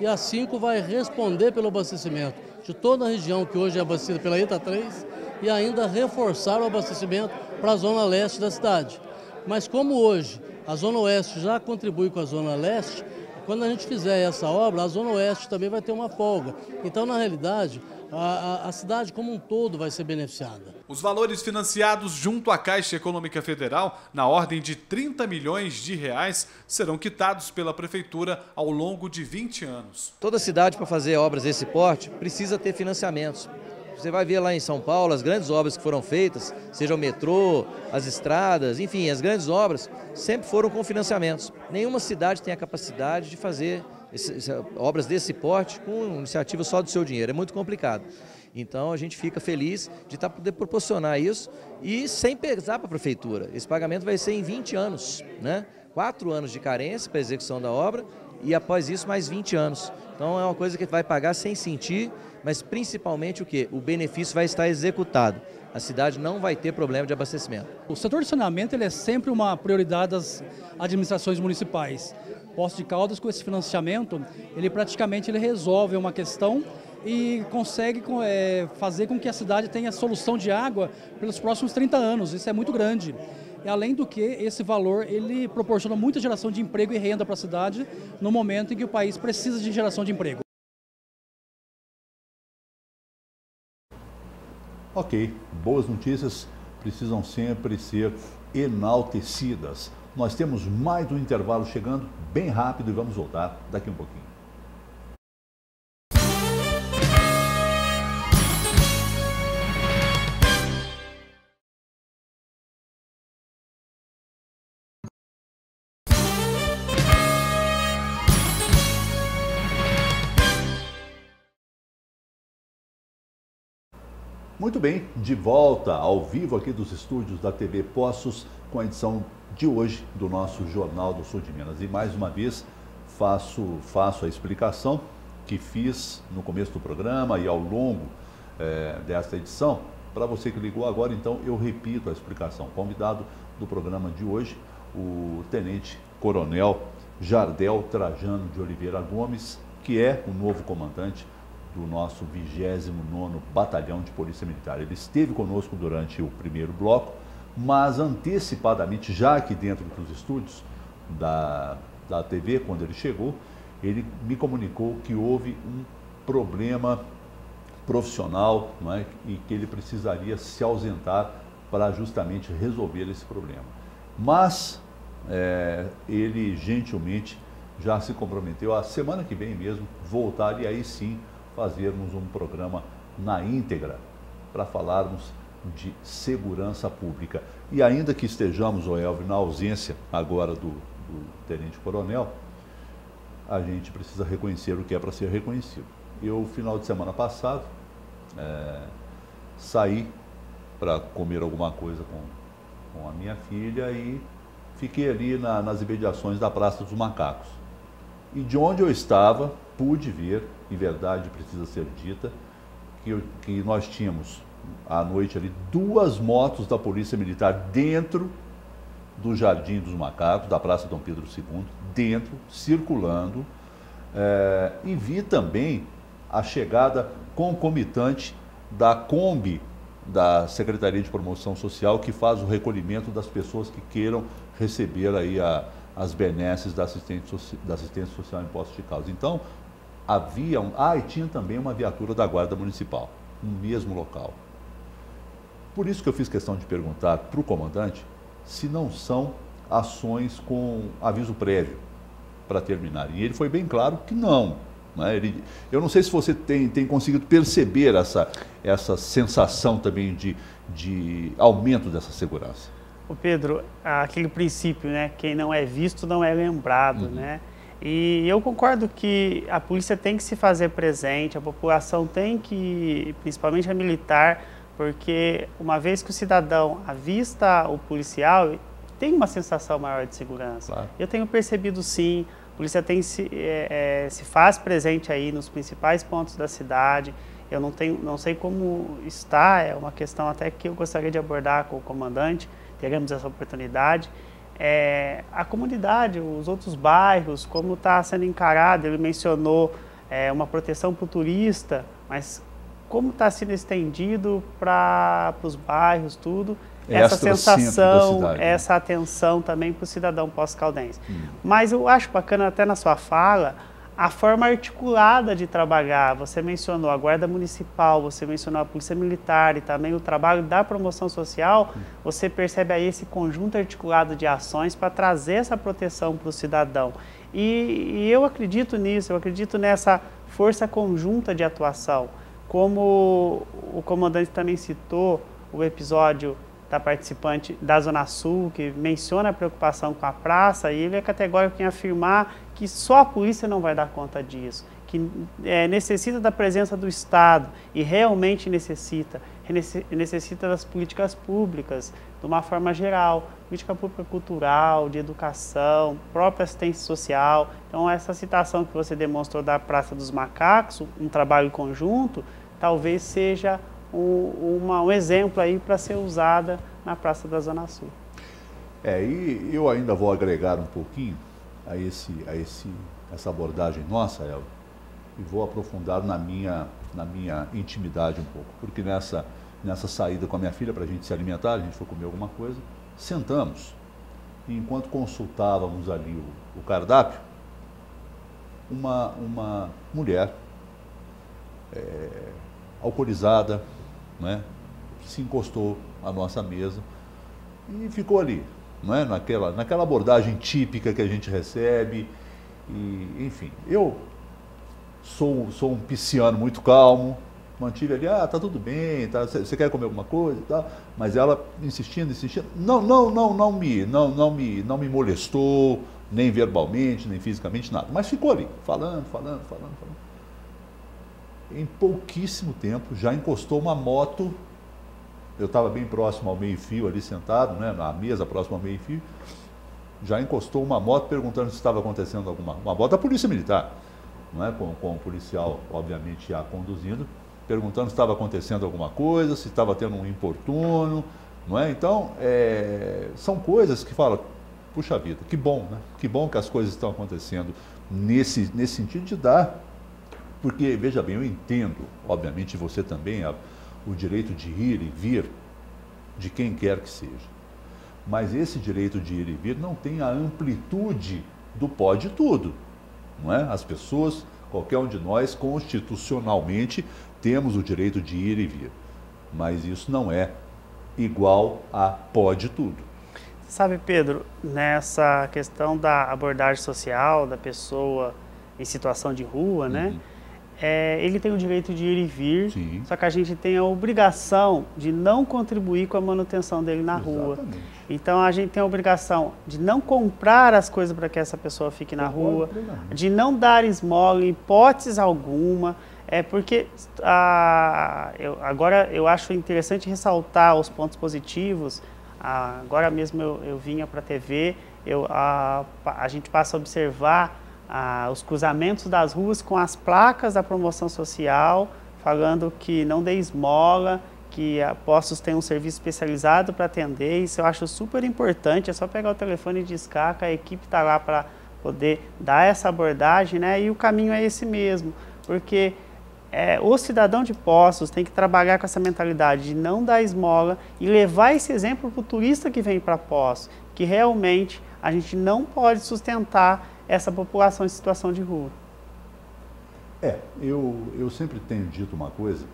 E a 5 vai responder pelo abastecimento de toda a região que hoje é abastecida pela ETA 3 e ainda reforçar o abastecimento para a Zona Leste da cidade. Mas como hoje a Zona Oeste já contribui com a Zona Leste, quando a gente fizer essa obra, a Zona Oeste também vai ter uma folga. Então, na realidade, a cidade como um todo vai ser beneficiada. Os valores financiados junto à Caixa Econômica Federal, na ordem de 30 milhões de reais, serão quitados pela Prefeitura ao longo de 20 anos. Toda cidade, para fazer obras desse porte, precisa ter financiamentos. Você vai ver lá em São Paulo as grandes obras que foram feitas, seja o metrô, as estradas, enfim, as grandes obras, sempre foram com financiamentos. Nenhuma cidade tem a capacidade de fazer obras desse porte com iniciativa só do seu dinheiro, é muito complicado. Então a gente fica feliz de poder proporcionar isso e sem pesar para a Prefeitura. Esse pagamento vai ser em 20 anos, né? 4 anos de carência para a execução da obra e após isso mais 20 anos. Então é uma coisa que vai pagar sem sentir, mas principalmente o quê? O benefício vai estar executado. A cidade não vai ter problema de abastecimento. O setor de saneamento ele é sempre uma prioridade das administrações municipais. Poços de Caldas, com esse financiamento, ele praticamente resolve uma questão e consegue fazer com que a cidade tenha solução de água pelos próximos 30 anos. Isso é muito grande. E, além do que, esse valor ele proporciona muita geração de emprego e renda para a cidade no momento em que o país precisa de geração de emprego. Ok, boas notícias precisam sempre ser enaltecidas. Nós temos mais um intervalo chegando, bem rápido, e vamos voltar daqui um pouquinho. Muito bem, de volta ao vivo aqui dos estúdios da TV Poços com a edição de hoje do nosso Jornal do Sul de Minas. E mais uma vez faço a explicação que fiz no começo do programa e ao longo desta edição. Para você que ligou agora, então, eu repito a explicação. Convidado do programa de hoje, o Tenente Coronel Jardel Trajano de Oliveira Gomes, que é o novo comandante do nosso 29º Batalhão de Polícia Militar. Ele esteve conosco durante o primeiro bloco, mas antecipadamente, já aqui dentro dos estúdios da TV, quando ele chegou, ele me comunicou que houve um problema profissional, não é? E que ele precisaria se ausentar para justamente resolver esse problema. Mas ele gentilmente já se comprometeu a semana que vem mesmo voltar e aí sim fazermos um programa na íntegra para falarmos de segurança pública. E ainda que estejamos, Elvio, na ausência agora do tenente-coronel, a gente precisa reconhecer o que é para ser reconhecido. Eu, final de semana passado, saí para comer alguma coisa com a minha filha e fiquei ali nas imediações da Praça dos Macacos. E de onde eu estava, pude ver, e verdade precisa ser dita, que nós tínhamos à noite ali 2 motos da Polícia Militar dentro do Jardim dos Macacos, da Praça Dom Pedro II, dentro, circulando, e vi também a chegada concomitante da Kombi da Secretaria de Promoção Social, que faz o recolhimento das pessoas que queiram receber aí as benesses da assistência social em Poços de Caldas. Então, havia e tinha também uma viatura da Guarda Municipal, no mesmo local. Por isso que eu fiz questão de perguntar para o comandante se não são ações com aviso prévio para terminar. E ele foi bem claro que não. Eu não sei se você tem conseguido perceber essa sensação também de aumento dessa segurança. Ô Pedro, aquele princípio, né? Quem não é visto não é lembrado, né? E eu concordo que a polícia tem que se fazer presente, a população tem que, principalmente a militar, porque uma vez que o cidadão avista o policial, tem uma sensação maior de segurança. Claro. Eu tenho percebido sim, a polícia se faz presente aí nos principais pontos da cidade. Eu não sei como está, é uma questão até que eu gostaria de abordar com o comandante, teremos essa oportunidade. A comunidade, os outros bairros, como está sendo encarado, ele mencionou uma proteção para o turista, mas como está sendo estendido para os bairros, tudo, essa sensação, essa atenção também para o cidadão pós-caldense. Mas eu acho bacana até na sua fala, a forma articulada de trabalhar. Você mencionou a Guarda Municipal, você mencionou a Polícia Militar e também o trabalho da promoção social. Você percebe aí esse conjunto articulado de ações para trazer essa proteção para o cidadão. E eu acredito nisso, eu acredito nessa força conjunta de atuação. Como o comandante também citou o episódio da participante da Zona Sul, que menciona a preocupação com a praça, e ele é categórico em afirmar que só a polícia não vai dar conta disso, que necessita da presença do Estado, e realmente necessita das políticas públicas, de uma forma geral, política pública cultural, de educação, própria assistência social. Então, essa citação que você demonstrou da Praça dos Macacos, um trabalho conjunto, talvez seja um exemplo aí para ser usada na Praça da Zona Sul. E eu ainda vou agregar um pouquinho a essa abordagem nossa, Elvio, e vou aprofundar na minha intimidade um pouco, porque nessa saída com a minha filha para a gente se alimentar, a gente foi comer alguma coisa, sentamos, e enquanto consultávamos ali o cardápio, uma mulher alcoolizada, né, se encostou à nossa mesa e ficou ali, né, naquela abordagem típica que a gente recebe. E, enfim, eu sou um pisciano muito calmo, mantive ali, tá tudo bem, tá, você quer comer alguma coisa e tal, mas ela insistindo, não me molestou, nem verbalmente, nem fisicamente, nada, mas ficou ali, falando. Em pouquíssimo tempo, já encostou uma moto, eu estava bem próximo ao meio-fio ali sentado, né, na mesa próximo ao meio-fio, já encostou uma moto perguntando se estava acontecendo uma moto da Polícia Militar, não é, com o policial, obviamente, já conduzindo, perguntando se estava acontecendo alguma coisa, se estava tendo um importuno, não é? Então, são coisas que falam, puxa vida, que bom, né? Que bom que as coisas estão acontecendo nesse sentido de dar. Porque, veja bem, eu entendo, obviamente você também, o direito de ir e vir de quem quer que seja. Mas esse direito de ir e vir não tem a amplitude do pode tudo. Não é? As pessoas, qualquer um de nós, constitucionalmente, temos o direito de ir e vir. Mas isso não é igual a pode tudo. Sabe, Pedro, nessa questão da abordagem social da pessoa em situação de rua, né? Ele tem o direito de ir e vir, Sim. só que a gente tem a obrigação de não contribuir com a manutenção dele na rua. Então a gente tem a obrigação de não comprar as coisas para que essa pessoa fique na rua, de não dar esmola em hipótese alguma, porque agora eu acho interessante ressaltar os pontos positivos. Agora mesmo eu vinha para a TV, a gente passa a observar os cruzamentos das ruas com as placas da promoção social, falando que não dê esmola, que postos têm um serviço especializado para atender. Isso eu acho super importante, é só pegar o telefone e discar, que a equipe está lá para poder dar essa abordagem, né? E o caminho é esse mesmo, porque o cidadão de Poços tem que trabalhar com essa mentalidade de não dar esmola e levar esse exemplo para o turista que vem para Poços, que realmente a gente não pode sustentar essa população em situação de rua. Eu sempre tenho dito uma coisa,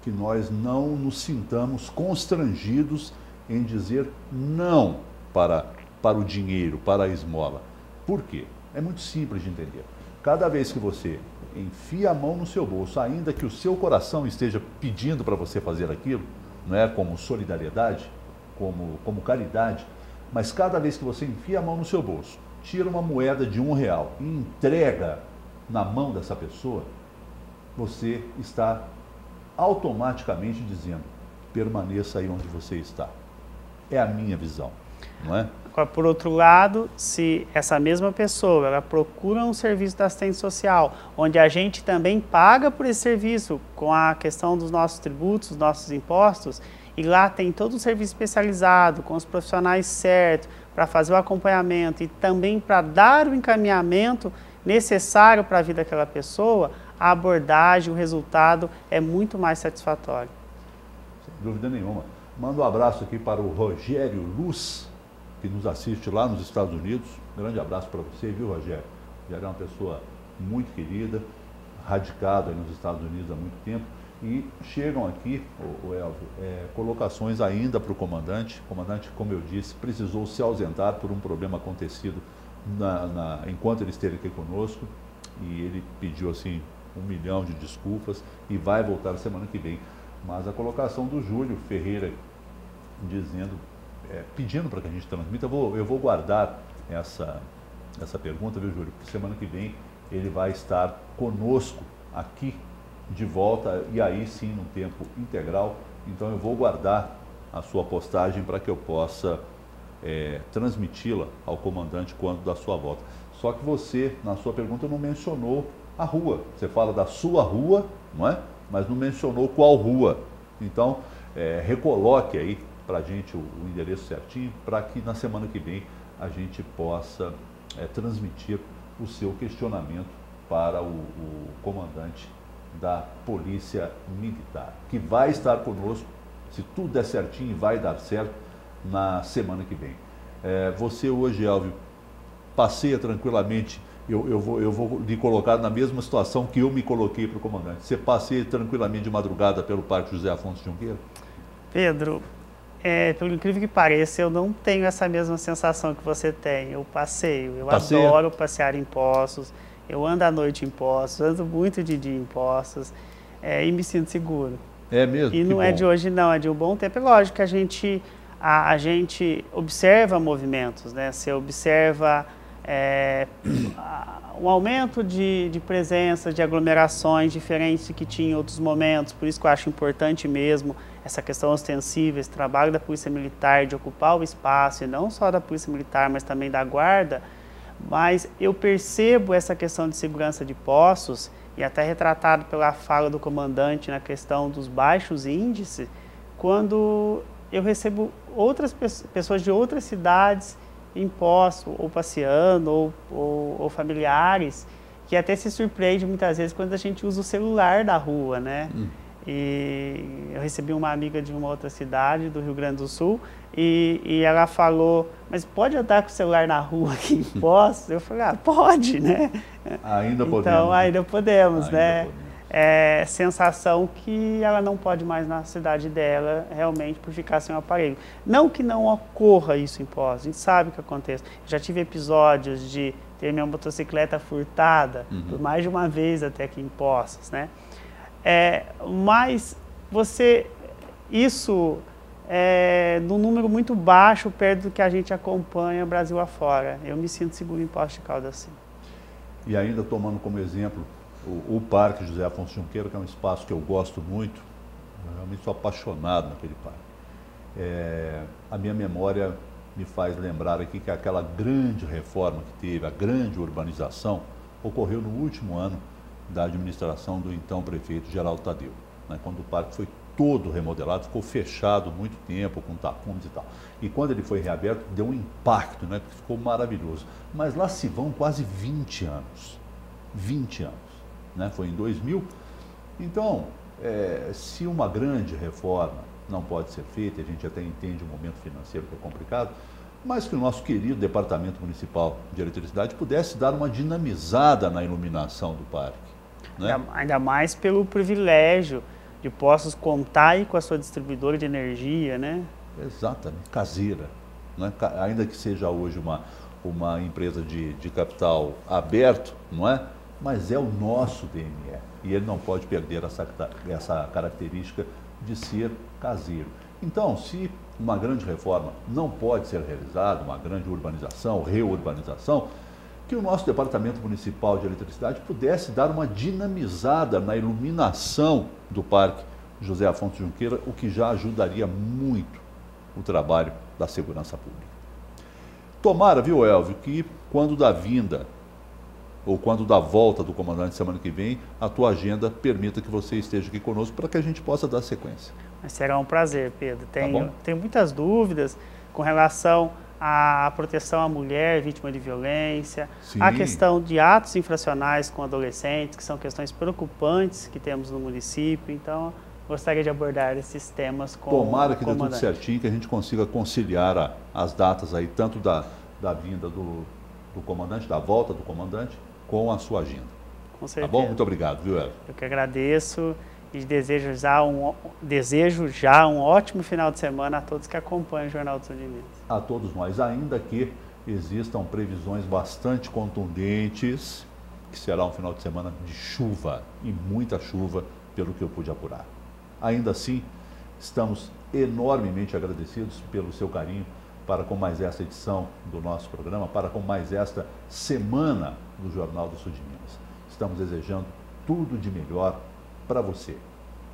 que nós não nos sintamos constrangidos em dizer não para o dinheiro, para a esmola. Por quê? É muito simples de entender. Cada vez que você enfia a mão no seu bolso, ainda que o seu coração esteja pedindo para você fazer aquilo, não é como solidariedade, como caridade, mas cada vez que você enfia a mão no seu bolso, tira uma moeda de R$1 e entrega na mão dessa pessoa, você está automaticamente dizendo, permaneça aí onde você está. É a minha visão, não é? Agora, por outro lado, se essa mesma pessoa ela procura um serviço da assistência social, onde a gente também paga por esse serviço com a questão dos nossos tributos, dos nossos impostos, e lá tem todo um serviço especializado, com os profissionais certos, para fazer o acompanhamento e também para dar o encaminhamento necessário para a vida daquela pessoa, a abordagem, o resultado é muito mais satisfatório. Sem dúvida nenhuma. Mando um abraço aqui para o Rogério Luz, que nos assiste lá nos Estados Unidos. Grande abraço para você, viu, Rogério? Rogério é uma pessoa muito querida, radicado aí nos Estados Unidos há muito tempo. E chegam aqui, o Elvio, colocações ainda para o comandante. O comandante, como eu disse, precisou se ausentar por um problema acontecido enquanto ele esteve aqui conosco. E ele pediu assim 1 milhão de desculpas e vai voltar semana que vem. Mas a colocação do Júlio Ferreira dizendo, pedindo para que a gente transmita, eu vou guardar essa pergunta, viu, Júlio? Porque semana que vem ele vai estar conosco aqui de volta, e aí sim num tempo integral. Então eu vou guardar a sua postagem para que eu possa transmiti-la ao comandante quando da sua volta. Só que você, na sua pergunta, não mencionou a rua. Você fala da sua rua, não é? Mas não mencionou qual rua. Então, recoloque aí para a gente o endereço certinho, para que na semana que vem a gente possa transmitir o seu questionamento para o comandante da Polícia Militar, que vai estar conosco, se tudo der certinho, vai dar certo na semana que vem. Você hoje, Elvio, passeia tranquilamente, eu vou lhe colocar na mesma situação que eu me coloquei para o comandante. Você passeia tranquilamente de madrugada pelo Parque José Afonso de Junqueira? Pedro, pelo incrível que pareça, eu não tenho essa mesma sensação que você tem. Eu passeio, eu adoro passear em Poços, eu ando à noite em Poços, ando muito de dia em Poços, e me sinto seguro. É mesmo? E não é de hoje não, é de um bom tempo. É lógico que a gente observa movimentos, né? Você observa um aumento de presença, de aglomerações diferentes do que tinha em outros momentos. Por isso que eu acho importante mesmo essa questão ostensiva, esse trabalho da Polícia Militar de ocupar o espaço, e não só da Polícia Militar, mas também da Guarda. Mas eu percebo essa questão de segurança de Poços, e até retratado pela fala do comandante na questão dos baixos índices, quando eu recebo outras pessoas de outras cidades em Poços, ou passeando, ou familiares, que até se surpreende muitas vezes quando a gente usa o celular da rua, né? E eu recebi uma amiga de uma outra cidade, do Rio Grande do Sul, e ela falou, mas pode andar com o celular na rua aqui em Poços? Eu falei, pode, né? Ainda podemos. Então, ainda podemos, né? sensação que ela não pode mais na cidade dela realmente por ficar sem o aparelho. Não que não ocorra isso em Poços, a gente sabe que acontece. Já tive episódios de ter minha motocicleta furtada por mais de uma vez até aqui em Poços, né? Mas isso é num número muito baixo perto do que a gente acompanha Brasil afora. Eu me sinto seguro em Poços de Caldas, sim. E ainda tomando como exemplo o Parque José Afonso Junqueira, que é um espaço que eu gosto muito, eu realmente sou apaixonado naquele parque. A minha memória me faz lembrar aqui que aquela grande reforma que teve, a grande urbanização, ocorreu no último ano da administração do então prefeito Geraldo Tadeu, né, quando o parque foi todo remodelado, ficou fechado muito tempo, com tapumes e tal. E quando ele foi reaberto, deu um impacto, né, porque ficou maravilhoso. Mas lá se vão quase 20 anos. 20 anos. Né? Foi em 2000. Então, se uma grande reforma não pode ser feita, a gente até entende o momento financeiro que é complicado, mas que o nosso querido Departamento Municipal de Eletricidade pudesse dar uma dinamizada na iluminação do parque. Né? Ainda mais pelo privilégio de Poços contar aí com a sua distribuidora de energia, né? Exatamente, caseira. Né? Ainda que seja hoje uma empresa de capital aberto, não é? Mas é o nosso DME e ele não pode perder essa característica de ser caseiro. Então, se uma grande reforma não pode ser realizada, uma grande urbanização, reurbanização, que o nosso Departamento Municipal de Eletricidade pudesse dar uma dinamizada na iluminação do Parque José Afonso Junqueira, o que já ajudaria muito o trabalho da segurança pública. Tomara, viu, Elvio, que quando da vinda ou quando da volta do comandante semana que vem, a tua agenda permita que você esteja aqui conosco para que a gente possa dar sequência. Mas será um prazer, Pedro. Tenho muitas dúvidas com relação à proteção à mulher vítima de violência, Sim. a questão de atos infracionais com adolescentes, que são questões preocupantes que temos no município. Então, gostaria de abordar esses temas com Tomara que o dê tudo comandante. certinho, que a gente consiga conciliar as datas aí, tanto da vinda do comandante, da volta do comandante, com a sua agenda. Com certeza. Tá bom? Muito obrigado, viu, Elvio? Eu que agradeço e desejo já um ótimo final de semana a todos que acompanham o Jornal do Sul de Minas. A todos nós, ainda que existam previsões bastante contundentes, que será um final de semana de chuva, e muita chuva, pelo que eu pude apurar. Ainda assim, estamos enormemente agradecidos pelo seu carinho para com mais esta edição do nosso programa, para com mais esta semana do Jornal do Sul de Minas. Estamos desejando tudo de melhor para você.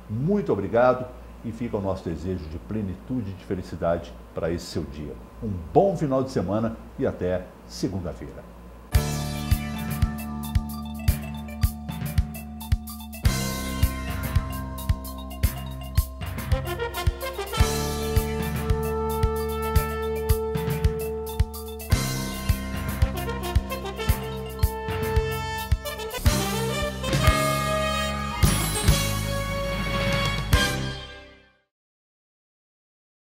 Muito obrigado e fica o nosso desejo de plenitude e de felicidade para esse seu dia. Um bom final de semana e até segunda-feira.